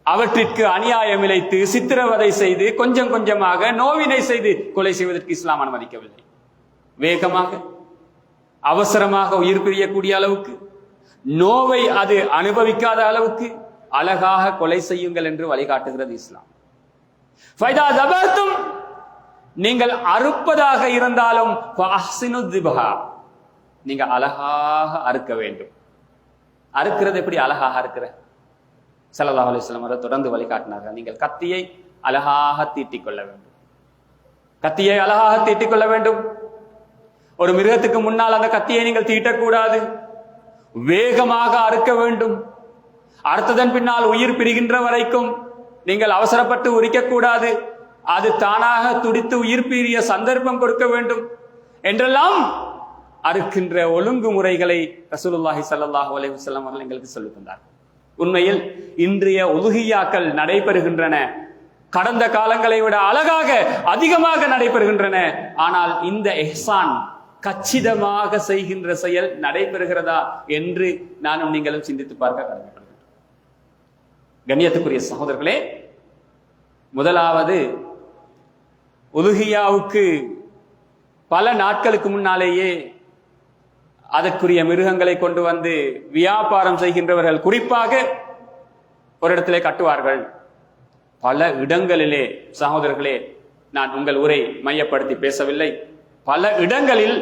அவற்றிற்கு அநியாயம் இழைத்து, சித்திரவதை செய்து, கொஞ்சம் கொஞ்சமாக நோவினை செய்து கொலை செய்வதற்கு இஸ்லாம் அனுமதிக்கவில்லை. வேகமாக, அவசரமாக உயிர் பிரியக்கூடிய அளவுக்கு, நோவை அது அனுபவிக்காத அளவுக்கு அழகாக கொலை செய்யுங்கள் என்று வழிகாட்டுகிறது இஸ்லாம். ஃபைதா தபர்தும், நீங்கள் அறுப்பதாக இருந்தாலும் நீங்க அழகாக அறுக்க வேண்டும். அறுக்கிறது எப்படி அழகாக அறுக்கிற? ஸல்லல்லாஹு அலைஹி வஸல்லம் அவர்கள் தொடர்ந்து வழிகாட்டினார்கள், நீங்கள் கத்தியை அழகாக தீட்டிக் கொள்ள வேண்டும். கத்தியை அழகாக தீட்டிக் கொள்ள வேண்டும். ஒரு மிருகத்துக்கு முன்னால் அந்த கத்தியை நீங்கள் தீட்டக்கூடாது, வேகமாக அறுக்க வேண்டும். அறுத்ததன் பின்னால் உயிர் பிரிகின்ற வரைக்கும் நீங்கள் அவசரப்பட்டு உரிக்கக்கூடாது, அது தானாக துடித்து உயிர் பிரிய சந்தர்ப்பம் கொடுக்க வேண்டும் என்றெல்லாம் அறுக்கின்ற ஒழுங்குமுறைகளை ரசூலுல்லாஹி ஸல்லல்லாஹு அலைஹி வஸல்லம் அவர்கள் எங்களுக்கு சொல்லித் தந்தார். உண்மையில் இன்றைய உலுஹியாக்கள் நடைபெறுகின்றன, கடந்த காலங்களை விட அழகாக அதிகமாக நடைபெறுகின்றன. ஆனால் இந்த இஹ்சான் கச்சிதமாக செய்கின்ற செயல் நடைபெறுகிறதா என்று நானும் நீங்களும் சிந்தித்து பார்க்க கடமைப்படுகிறோம். கண்ணியத்துக்குரிய சகோதரர்களே, முதலாவது உலுஹியாவுக்கு பல நாட்களுக்கு முன்னாலேயே அதற்குரிய மிருகங்களை கொண்டு வந்து வியாபாரம் செய்கின்றவர்கள் குறிப்பாக ஒரு இடத்திலே கட்டுவார்கள். பல இடங்களிலே சகோதரர்களே, நான் உங்கள் உரை மையப்படுத்தி பேசவில்லை, பல இடங்களில்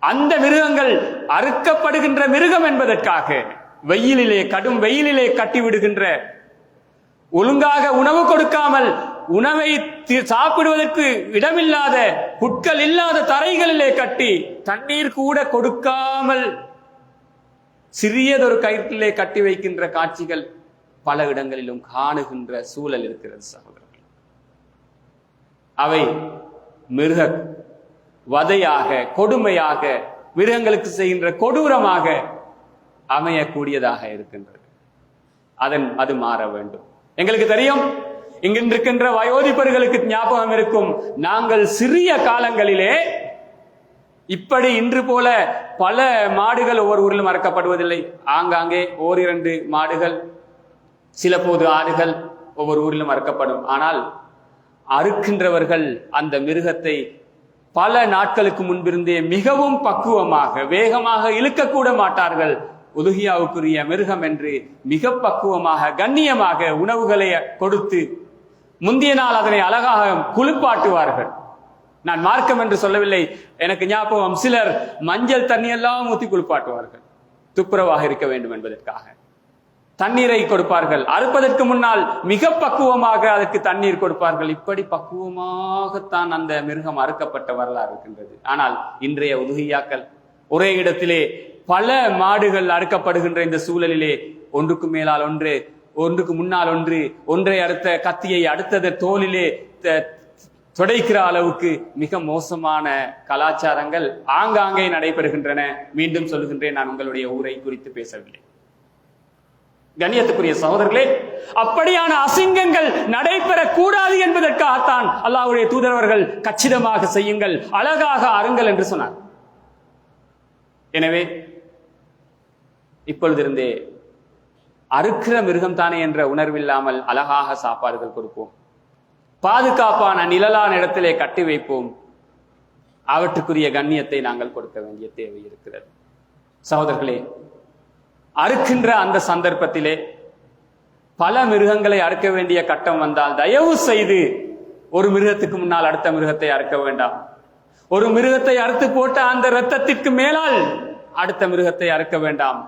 அந்த மிருகங்கள் அறுக்கப்படுகின்ற மிருகம் என்பதற்காக வெயிலிலே, கடும் வெயிலிலே கட்டிவிடுகின்ற, ஒழுங்காக உணவு கொடுக்காமல் உணவை சாப்பிடுவதற்கு இடமில்லாத புட்கள் இல்லாத தரைகளிலே கட்டி தண்ணீர் கூட கொடுக்காமல் சிறியதொரு கயிற்றிலே கட்டி வைக்கின்ற காட்சிகள் பல இடங்களிலும் காணுகின்ற சூழல் இருக்கிறது சகோதரர்கள். அவை மிருக வதையாக, கொடுமையாக, மிருகங்களுக்கு செய்கின்ற கொடூரமாக அமையக்கூடியதாக இருக்கின்றது. அது மாற வேண்டும். எங்களுக்கு தெரியும், இங்கிருக்கின்ற வயோதிபர்களுக்கு ஞாபகம் இருக்கும், நாங்கள் சிறிய காலங்களிலே இப்படி இன்று போல பல மாடுகள் ஒவ்வொரு ஊரிலும் அறுக்கப்படுவதில்லை. ஆங்காங்கே ஓரிரண்டு மாடுகள், சில போது ஆடுகள் ஒவ்வொரு ஊரிலும் அறுக்கப்படும். ஆனால் அறுக்கின்றவர்கள் அந்த மிருகத்தை பல நாட்களுக்கு முன்பிருந்தே மிகவும் பக்குவமாக, வேகமாக இழுக்கக்கூட மாட்டார்கள். உலுஹியாவுக்குரிய மிருகம் என்று மிக பக்குவமாக, கண்ணியமாக உணவுகளை கொடுத்து முந்திய நாள் அதனை அழகாக குளிப்பாட்டுவார்கள். நான் மார்க்கம் என்று சொல்லவில்லை, எனக்கு ஞாபகம், சிலர் மஞ்சள் தண்ணி எல்லாம் ஊற்றி குளிப்பாட்டுவார்கள், துப்புரவாக இருக்க வேண்டும் என்பதற்காக. தண்ணீரை கொடுப்பார்கள், அறுப்பதற்கு முன்னால் மிக பக்குவமாக அதற்கு தண்ணீர் கொடுப்பார்கள். இப்படி பக்குவமாகத்தான் அந்த மிருகம் அறுக்கப்பட்ட வரலாறு இருக்கின்றது. ஆனால் இன்றைய உலுஹியாக்கள் ஒரே இடத்திலே பல மாடுகள் அறுக்கப்படுகின்ற இந்த சூழலிலே ஒன்றுக்கு மேலால் ஒன்று, ஒன்றுக்கு முன்னால் ஒன்று, ஒன்றை அறுத்த கத்தியை அடுத்தது தோலிலே துடைக்கிற அளவுக்கு மிக மோசமான கலாச்சாரங்கள் ஆங்காங்கே நடைபெறுகின்றன. மீண்டும் சொல்லுகின்றேன், நான் உங்களுடைய ஊரை குறித்து பேசவில்லை. கண்ணியத்துக்குரிய சகோதரர்களே, அப்படியான அசிங்கங்கள் நடைபெறக்கூடாது என்பதற்காகத்தான் அல்லாஹ்வுடைய தூதரவர்கள் கச்சிதமாக செய்யுங்கள், அழகாக அருங்கள் என்று சொன்னார். எனவே இப்பொழுதிருந்தே அறுக்கிற மிருகம் தானே என்ற உணர்வில்லாமல் அழகாக சாப்பாடுகள் கொடுப்போம், பாதுகாப்பான நிழலான இடத்திலே கட்டி வைப்போம். அவற்றுக்குரிய கண்ணியத்தை நாங்கள் கொடுக்க வேண்டிய தேவை இருக்கிறது. சகோதரர்களே, அறுக்கின்ற அந்த சந்தர்ப்பத்திலே பல மிருகங்களை அறுக்க வேண்டிய கட்டம் வந்தால் தயவு செய்து ஒரு மிருகத்துக்கு முன்னால் அடுத்த மிருகத்தை அறுக்க வேண்டாம். ஒரு மிருகத்தை அறுத்து போட்ட அந்த இரத்தத்திற்கு மேலால் அடுத்த மிருகத்தை அறுக்க வேண்டாம்.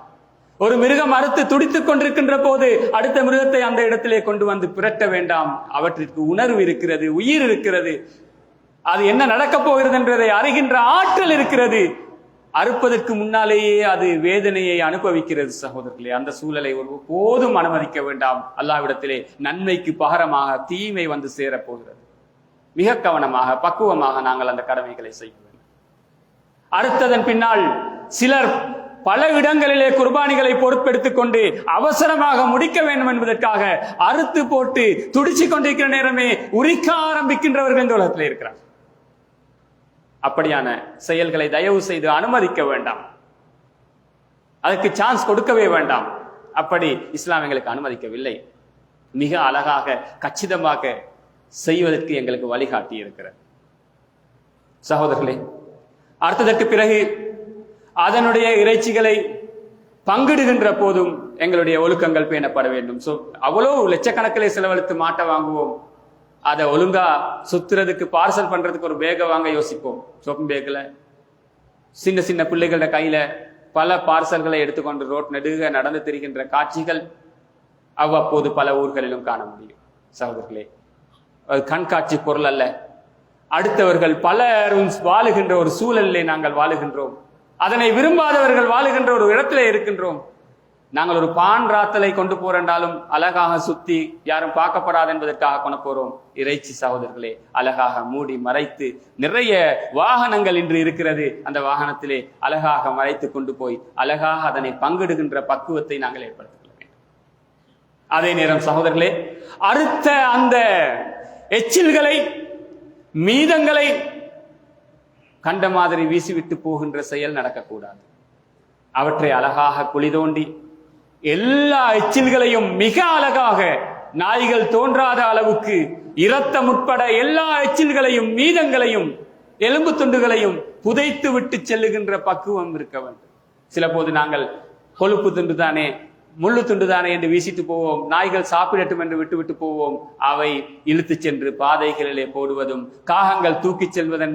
ஒரு மிருகம் அறுத்து துடித்துக் கொண்டிருக்கின்ற போது அடுத்த மிருகத்தை அந்த இடத்திலே கொண்டு வந்து பிரட்ட வேண்டாம். அவற்றிற்கு உணர்வு இருக்கிறது, உயிர் இருக்கிறது, அது என்ன நடக்கப் போகிறது என்றதை அறிகின்ற ஆற்றல் இருக்கிறது. அறுப்பதற்கு முன்னாலேயே அது வேதனையை அனுபவிக்கிறது. சகோதரர்களே, அந்த சூழலை ஒரு போதும் அனுமதிக்க வேண்டாம். அல்லாஹ்விடத்திலே நன்மைக்கு பகரமாக தீமை வந்து சேரப்போகிறது. மிக கவனமாக, பக்குவமாக நாங்கள் அந்த கடமைகளை செய்ய வேண்டும். அறுத்ததன் பின்னால் சிலர் பல இடங்களிலே குர்பானிகளை பொறுப்பெடுத்துக் கொண்டு அவசரமாக முடிக்க வேண்டும் என்பதற்காக அறுத்து போட்டு துடிச்சுக் கொண்டிருக்கிற நேரமே உரிக்க ஆரம்பிக்கின்றவர்கள் இந்த உலகத்தில் இருக்கிறார். அப்படியான செயல்களை தயவு செய்து அனுமதிக்க வேண்டாம், அதற்கு சான்ஸ் கொடுக்கவே வேண்டாம். அப்படி இஸ்லாம் எங்களுக்கு அனுமதிக்கவில்லை. மிக அழகாக கச்சிதமாக செய்வதற்கு எங்களுக்கு வழிகாட்டி இருக்கிறது. சகோதரர்களே, அடுத்ததற்கு பிறகு அதனுடைய இறைச்சிகளை பங்கிடுகின்ற போதும் எங்களுடைய ஒழுக்கங்கள் பேணப்பட வேண்டும். அவ்வளவு லட்சக்கணக்கிலே செலவழித்து மாட்டை வாங்குவோம், அதை ஒழுங்கா சுத்துறதுக்கு பார்சல் பண்றதுக்கு ஒரு பேக வாங்க யோசிப்போம். ஷாப்பிங் பேக்ல சின்ன சின்ன பிள்ளைகளோட கையில பல பார்சல்களை எடுத்துக்கொண்டு ரோட் நெடுக நடந்து திரிகின்ற காட்சிகள் அவ்வப்போது பல ஊர்களிலும் காண முடியும். சகோதரர்களே, அது கண்காட்சி பொருள் அல்ல, அடுத்தவர்கள் பலரும் வாழுகின்ற ஒரு சூழலிலே நாங்கள் வாழுகின்றோம். அதனை விரும்பாதவர்கள் வாழுகின்ற ஒரு இடத்திலே இருக்கின்றோம். நாங்கள் ஒரு பான் ராத்தலை கொண்டு போறேன்றாலும் அழகாக சுத்தி யாரும் பார்க்கப்படாது என்பதற்காக கொண்டு போறோம். இறைச்சி சகோதரர்களே அழகாக மூடி மறைத்து நிறைய வாகனங்கள் இன்று இருக்கிறது. அந்த வாகனத்திலே அழகாக மறைத்து கொண்டு போய் அழகாக அதனை பங்கிடுகின்ற பக்குவத்தை நாங்கள் ஏற்படுத்திக் கொள்ள வேண்டும். அதே நேரம் சகோதரர்களே, அறுத்த அந்த எச்சில்களை மீதங்களை கண்ட மாதிரி வீசிவிட்டு போகின்ற செயல் நடக்கக்கூடாது. அவற்றை அழகாக குழி தோண்டி எல்லா எச்சில்களையும் மிக அழகாக நாய்கள் தோன்றாத அளவுக்கு இரத்தம் உட்பட எல்லா எச்சில்களையும் மீதங்களையும் எலும்பு துண்டுகளையும் புதைத்து விட்டு செல்லுகின்ற பக்குவம் இருக்க வேண்டும். சில போது நாங்கள் கொழுப்பு துண்டுதானே முள்ளு துண்டுதானே என்று வீசிட்டு போவோம், நாய்கள் சாப்பிடட்டும் என்று விட்டு போவோம். அவை இழுத்து சென்று பாதைகளிலே போடுவதும் காகங்கள் தூக்கி செல்வதன்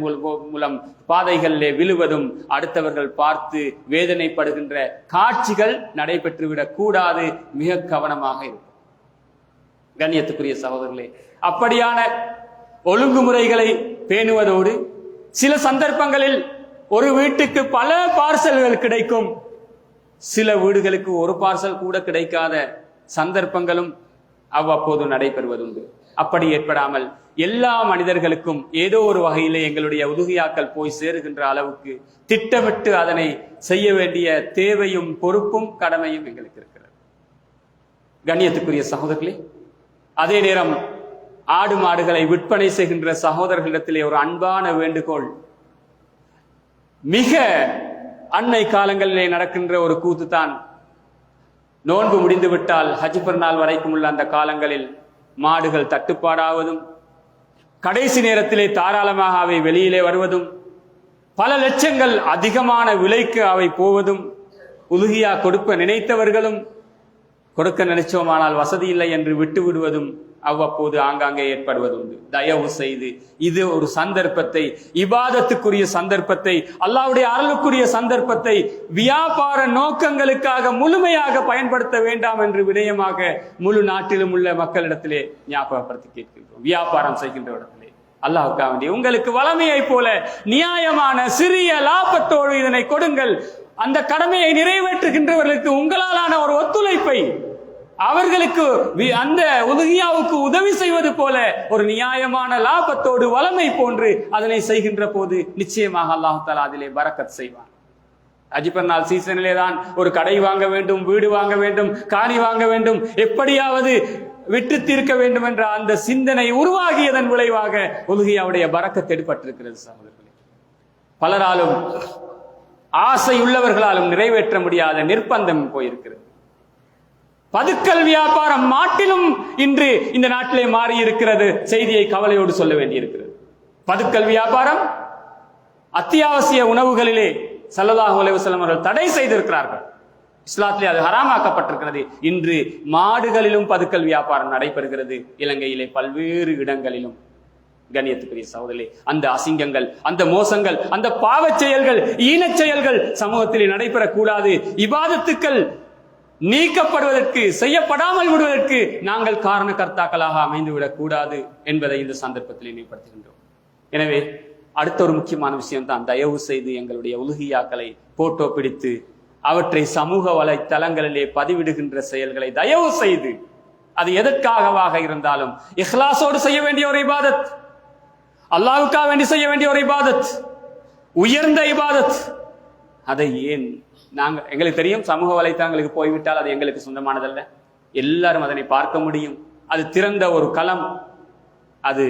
மூலம் பாதைகளிலே விழுவதும் அடுத்தவர்கள் பார்த்து வேதனைப்படுகின்ற காட்சிகள் நடைபெற்றுவிடக் கூடாது. மிக கவனமாக இருக்கும். கண்ணியத்துக்குரிய சகோதரர்களே, அப்படியான ஒழுங்குமுறைகளை பேணுவதோடு சில சந்தர்ப்பங்களில் ஒரு வீட்டுக்கு பல பார்சல்கள் கிடைக்கும், சில வீடுகளுக்கு ஒரு பார்சல் கூட கிடைக்காத சந்தர்ப்பங்களும் அவ்வப்போது நடைபெறுவதுண்டு. அப்படி ஏற்படாமல் எல்லா மனிதர்களுக்கும் ஏதோ ஒரு வகையிலே எங்களுடைய உதுகியாக்கள் போய் சேருகின்ற அளவுக்கு திட்டமிட்டு அதனை செய்ய வேண்டிய தேவையும் பொறுப்பும் கடமையும் எங்களுக்கு இருக்கிறது. கண்ணியத்துக்குரிய சகோதரர்களே, அதே நேரம் ஆடு மாடுகளை விற்பனை செய்கின்ற சகோதரர்களிடத்திலே ஒரு அன்பான வேண்டுகோள். மிக அன்னை காலங்களிலே நடக்கின்ற ஒரு கூத்து தான், நோன்பு முடிந்து விட்டால் ஹஜ் பெருநாள் வரைக்கும் உள்ள அந்த காலங்களில் மாடுகள் தட்டுப்பாடாவதும் கடைசி நேரத்திலே தாராளமாக அவை வெளியிலே வருவதும் பல லட்சங்கள் அதிகமான விலைக்கு அவை போவதும் உலுகியா கொடுக்க நினைத்தவர்களும் கொடுக்க நினைச்சோமானால் வசதி இல்லை என்று விட்டு விடுவதும் அவ்வப்போது ஆங்காங்கே ஏற்படுவதுண்டு. தயவு செய்து இது ஒரு சந்தர்ப்பத்தை, இபாதத்துக்குரிய சந்தர்ப்பத்தை, அல்லாஹ்வுடைய அருளுக்குரிய சந்தர்ப்பத்தை வியாபார நோக்கங்களுக்காக முழுமையாக பயன்படுத்த வேண்டாம் என்று வினயமாக முழு நாட்டிலும் உள்ள மக்களிடத்திலே ஞாபகப்படுத்தி கேட்கின்றோம். வியாபாரம் செய்கின்ற இடத்திலே அல்லாஹ்வுக்காக வேண்டி உங்களுக்கு வளமையை போல நியாயமான சிறிய லாபத்தோடு இதனை கொடுங்கள். அந்த கடமையை நிறைவேற்றுகின்றவர்களுக்கு உங்களாலான ஒரு ஒத்துழைப்பை, அவர்களுக்கு அந்த உதுகியாவுக்கு உதவி செய்வது போல ஒரு நியாயமான லாபத்தோடு வளமை போன்று அதனை செய்கின்ற போது நிச்சயமாக அல்லாஹ் தஆலா அதிலே பரக்கத் செய்வான். ஹஜ் பெருநாள் சீசனிலே தான் ஒரு கடை வாங்க வேண்டும், வீடு வாங்க வேண்டும், காணி வாங்க வேண்டும், எப்படியாவது விட்டு தீர்க்க வேண்டும் என்ற அந்த சிந்தனை உருவாகியதன் விளைவாக உதுகியாவுடைய பரக்கத் ஏற்பட்டிருக்கிறது. சகோதரர்களே, பலராலும் ஆசை உள்ளவர்களாலும் நிறைவேற்ற முடியாத நிர்பந்தம் போயிருக்கிறது. பதுக்கல் வியாபாரம் மாட்டிலும் இன்று இந்த நாட்டிலே மாறி இருக்கிறது. செய்தியை கவலையோடு சொல்ல வேண்டியிருக்கிறது. பதுக்கல் வியாபாரம் அத்தியாவசிய உணவுகளிலே ஸல்லல்லாஹு அலைஹி வஸல்லம் அவர்கள் தடை செய்திருக்கிறார்கள். இஸ்லாத்திலே அது ஹராமாக்கப்பட்டிருக்கிறது. இன்று மாடுகளிலும் பதுக்கல் வியாபாரம் நடைபெறுகிறது. இலங்கையிலே பல்வேறு இடங்களிலும். கண்ணியத்துக்குரிய சகோதரர்களே, அந்த அசிங்கங்கள், அந்த மோசங்கள், அந்த பாவச் செயல்கள், ஈனச் செயல்கள் சமூகத்திலே நடைபெறக்கூடாது. இபாதத்துக்கள் நீக்கப்படுவதற்கு, செய்யப்படாமல் விடுவதற்கு நாங்கள் காரணகர்த்தாக்களாக அமைந்துவிடக் கூடாது என்பதை இந்த சந்தர்ப்பத்தில் நினைவுபடுத்துகின்றோம். எனவே அடுத்த ஒரு முக்கியமான விஷயம் தான், தயவு செய்து எங்களுடைய உலுகியாக்களை போட்டோ பிடித்து அவற்றை சமூக வலைத்தளங்களிலே பதிவிடுகின்ற செயல்களை தயவு செய்து, அது எதற்காகவாக இருந்தாலும் இஹ்லாஸோடு செய்ய வேண்டிய ஒரு இபாதத், அல்லாஹ்வுக்காக வேண்டி செய்ய வேண்டிய ஒரு இபாதத், உயர்ந்த இபாதத். அதை ஏன் எங்களுக்கு தெரியும், சமூக வலைத்தளங்களுக்கு போய்விட்டால் அது எங்களுக்கு சொந்தமானதல்ல, எல்லாரும் அதனை பார்க்க முடியும். அது திறந்த ஒரு களம். அது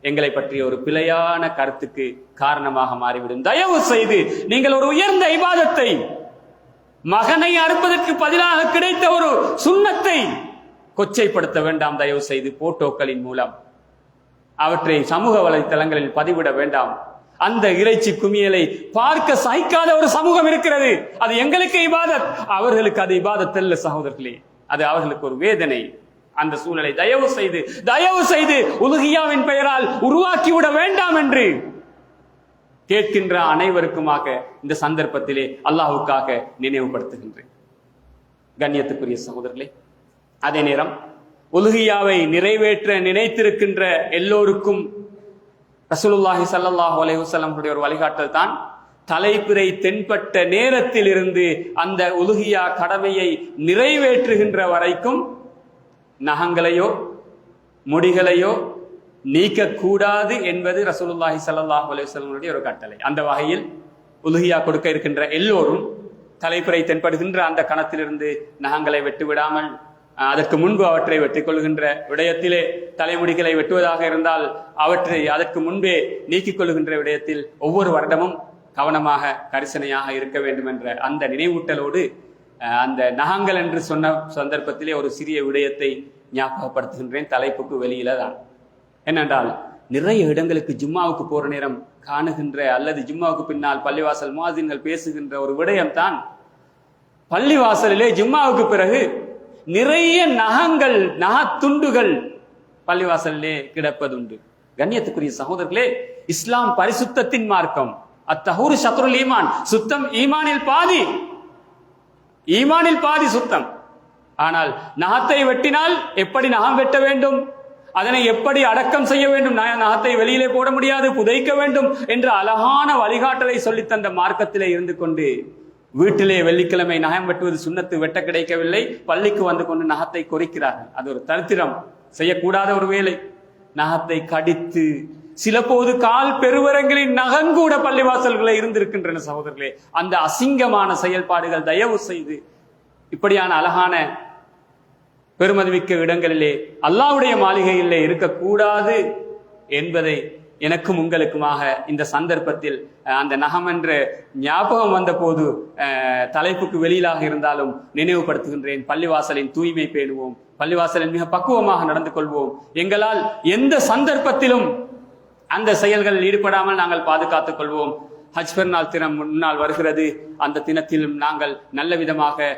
எங்களை பற்றிய ஒரு பிழையான கருத்துக்கு காரணமாக மாறிவிடும். தயவு செய்து நீங்கள் ஒரு உயர்ந்த இபாதத்தை, மகனை அறுப்பதற்கு பதிலாக கிடைத்த ஒரு சுன்னத்தை கொச்சைப்படுத்த வேண்டாம். தயவு செய்து போட்டோக்களின் மூலம் அவற்றை சமூக வலைத்தளங்களில் பதிவிட வேண்டாம். அந்த இறைச்சி குமியலை பார்க்க சகிக்காத ஒரு சமூகம் இருக்கிறது. அது எங்களுக்கு இபாதத், அவர்களுக்கு அது இபாதத் அல்ல சகோதரர்களே, அது அவர்களுக்கு ஒரு வேதனை. அந்த சூழலை தயவு செய்து உலுகியாவின் பெயரால் உருவாக்கிவிட வேண்டாம் என்று கேட்கின்ற அனைவருக்குமாக இந்த சந்தர்ப்பத்திலே அல்லாஹ்வுக்காக நினைவுபடுத்துகின்றேன். கண்ணியத்துக்குரிய சகோதரர்களே, அதே நேரம் உலுகியாவை நிறைவேற்ற நினைத்திருக்கின்ற எல்லோருக்கும் ரசூலுல்லாஹி ஸல்லல்லாஹு அலைஹி வஸல்லம் ஒரு வழிகாட்டல் தான் தலைப்பிறை தென்பட்ட நேரத்தில் இருந்து அந்த உலுஹியா கடமையை நிறைவேற்றுகின்ற வரைக்கும் நகங்களையோ முடிகளையோ நீக்கக்கூடாது என்பது ரசூலுல்லாஹி ஸல்லல்லாஹு அலைஹி வஸல்லம் ஒரு கட்டளை. அந்த வகையில் உலுஹியா கொடுக்க இருக்கின்ற எல்லோரும் தலைப்பிறை தென்படுகின்ற அந்த கணத்திலிருந்து நகங்களை வெட்டு விடாமல் அதற்கு முன்பு அவற்றை வெட்டிக் கொள்கின்ற விடயத்திலே தலைமுடிகளை வெட்டுவதாக இருந்தால் அவற்றை அதற்கு முன்பே நீக்கிக் கொள்கின்ற விடயத்தில் ஒவ்வொரு வருடமும் கவனமாக கரிசனையாக இருக்க வேண்டும் என்ற அந்த நினைவூட்டலோடு அந்த நகங்கள் என்று சொன்ன சந்தர்ப்பத்திலே ஒரு சிறிய விடயத்தை ஞாபகப்படுத்துகின்றேன். தலைப்புக்கு வெளியில தான் என்னென்றால், நிறைய இடங்களுக்கு ஜும்மாவுக்கு போற நேரம் காணுகின்ற அல்லது ஜும்மாவுக்கு பின்னால் பள்ளிவாசல் முஅஸ்ஸின்கள் பேசுகின்ற ஒரு விடயம் தான், பள்ளிவாசலிலே ஜும்மாவுக்கு பிறகு நிறைய நகங்கள் நகத்துண்டுகள் பள்ளிவாசலிலே கிடப்பதுண்டு. கண்ணியத்துக்குரிய சகோதரர்களே, இஸ்லாம் பரிசுத்தத்தின் மார்க்கம். அத்தஹூரு ஷத்ருல் ஈமான், சுத்தம் ஈமானில் பாதி, ஈமானில் பாதி சுத்தம். ஆனால் நகத்தை வெட்டினால் எப்படி நகம் வெட்ட வேண்டும், அதனை எப்படி அடக்கம் செய்ய வேண்டும், நகத்தை வெளியிலே போட முடியாது, புதைக்க வேண்டும் என்ற அழகான வழிகாட்டலை சொல்லித்தந்த மார்க்கத்திலே இருந்து கொண்டு வீட்டிலே வெள்ளிக்கிழமை நகம் வெட்டுவது சுன்னத்து, வெட்ட கிடைக்கவில்லை, பள்ளிக்கு வந்து கொண்டு நகத்தை கொறிக்கிறார்கள். அது ஒரு தரித்திரம், செய்யக்கூடாத ஒரு வேலை. நகத்தை கடித்து சில போது கால் பெருவரங்களின் நகங்கூட பள்ளிவாசல்களை இருந்திருக்கின்றன. சகோதரர்களே, அந்த அசிங்கமான செயல்பாடுகள் தயவு செய்து இப்படியான அழகான பெருமதிமிக்க இடங்களிலே அல்லாஹ்வுடைய மாளிகையிலே இருக்கக்கூடாது என்பதை எனக்கும் உங்களுக்குமாக இந்த சந்தர்ப்பத்தில் அந்த நகம் என்ற ஞாபகம் வந்த போது தலைப்புக்கு வெளியிலாக இருந்தாலும் நினைவுபடுத்துகின்றேன். பள்ளிவாசலின் தூய்மை பேணுவோம், பள்ளிவாசலில் மிக பக்குவமாக நடந்து கொள்வோம். எங்களால் எந்த சந்தர்ப்பத்திலும் அந்த செயல்களில் ஈடுபடாமல் நாங்கள் பாதுகாத்துக் கொள்வோம். ஹஜ் பெருநாள் தினம் முன்னால் வருகிறது. அந்த தினத்திலும் நாங்கள் நல்ல விதமாக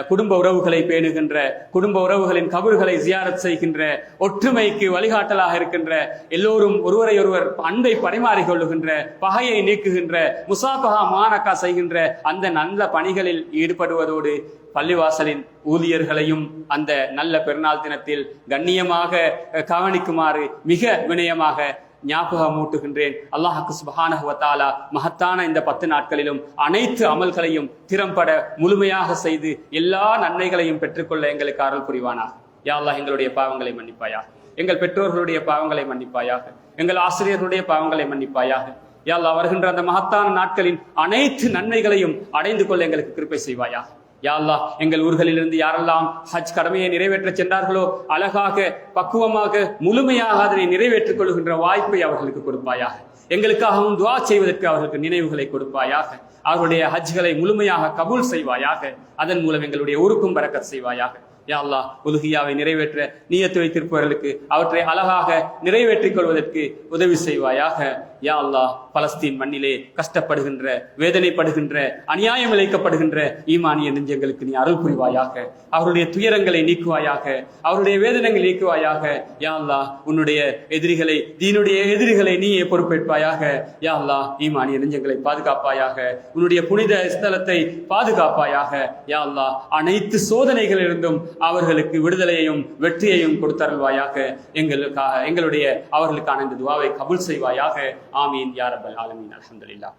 குடும்ப உறவுகளை பேணுகின்ற, குடும்ப உறவுகளின் கபர்களை ஜியாரத் செய்கின்ற, ஒற்றுமைக்கு வழிகாட்டலாக இருக்கின்ற, எல்லோரும் ஒருவரை ஒருவர் அன்பை பரிமாறிக்கொள்ளுகின்ற, பகையை நீக்குகின்ற, முசாபஹா மானக்கா செய்கின்ற அந்த நல்ல பணிகளில் ஈடுபடுவதோடு பள்ளிவாசலின் ஊழியர்களையும் அந்த நல்ல பெருநாள் தினத்தில் கண்ணியமாக கவனிக்குமாறு மிக வினயமாக ஞாபகமூட்டுகின்றேன். அல்லாஹ்வுக்கு சுப்ஹானஹு வ தஆலா மகத்தான இந்த 10 நாட்களிலும் அனைத்து அமல்களையும் திறம்பட முழுமையாக செய்து எல்லா நன்மைகளையும் பெற்றுக்கொள்ள எங்களுக்கு அருள் புரிவானாக. யா அல்லாஹ், எங்களுடைய பாவங்களை மன்னிப்பாயாக, எங்கள் பெற்றோர்களுடைய பாவங்களை மன்னிப்பாயாக, எங்கள் ஆசிரியர்களுடைய பாவங்களை மன்னிப்பாயாக. யா அல்லாஹ், வருகின்ற அந்த மகத்தான நாட்களின் அனைத்து நன்மைகளையும் அடைந்து கொள்ள எங்களுக்கு கிருபை செய்வாயாக. யா அல்லாஹ், எங்கள் ஊர்களிலிருந்து யாரெல்லாம் ஹஜ் கடமையை நிறைவேற்ற சென்றார்களோ அழகாக, பக்குவமாக, முழுமையாக அதனை நிறைவேற்றிக் கொள்கின்ற வாய்ப்பை அவர்களுக்கு கொடுப்பாயாக. எங்களுக்காகவும் துஆ செய்வதற்கு அவர்களுக்கு நினைவுகளை கொடுப்பாயாக. அவர்களுடைய ஹஜ்களை முழுமையாக கபூல் செய்வாயாக. அதன் மூலம் எங்களுடைய ஊருக்கும் பரக்கத் செய்வாயாக. யா அல்லாஹ், உலுஹியாவை நிறைவேற்ற நியத்து வைத்திருப்பவர்களுக்கு அவற்றை அழகாக நிறைவேற்றிக் கொள்வதற்கு உதவி செய்வாயாக. யா அல்லாஹ், பலஸ்தீன் மண்ணிலே கஷ்டப்படுகின்ற, வேதனைப்படுகின்ற, அநியாயம் இழைக்கப்படுகின்ற ஈமானிய நெஞ்சங்களுக்கு நீ அருள் புரிவாயாக. அவருடைய துயரங்களை நீக்குவாயாக, அவருடைய வேதனைகளை நீக்குவாயாக. யா அல்லாஹ், உன்னுடைய எதிரிகளை, தீனுடைய எதிரிகளை நீயே பொறுப்பேற்பாயாக. யா அல்லாஹ், ஈமானிய நெஞ்சங்களை பாதுகாப்பாயாக, உன்னுடைய புனித ஸ்தலத்தை பாதுகாப்பாயாக. யா அல்லாஹ், அனைத்து சோதனைகளிலிருந்தும் அவர்களுக்கு விடுதலையையும் வெற்றியையும் கொடுத்தருள்வாயாக. எங்களுக்காக, எங்களுடைய அவர்களுக்கான இந்த துஆவை கபூல் செய்வாயாக. ஆமீன் யா ரப்பல் ஆலமீன். அல்ஹம்துலில்லாஹ்.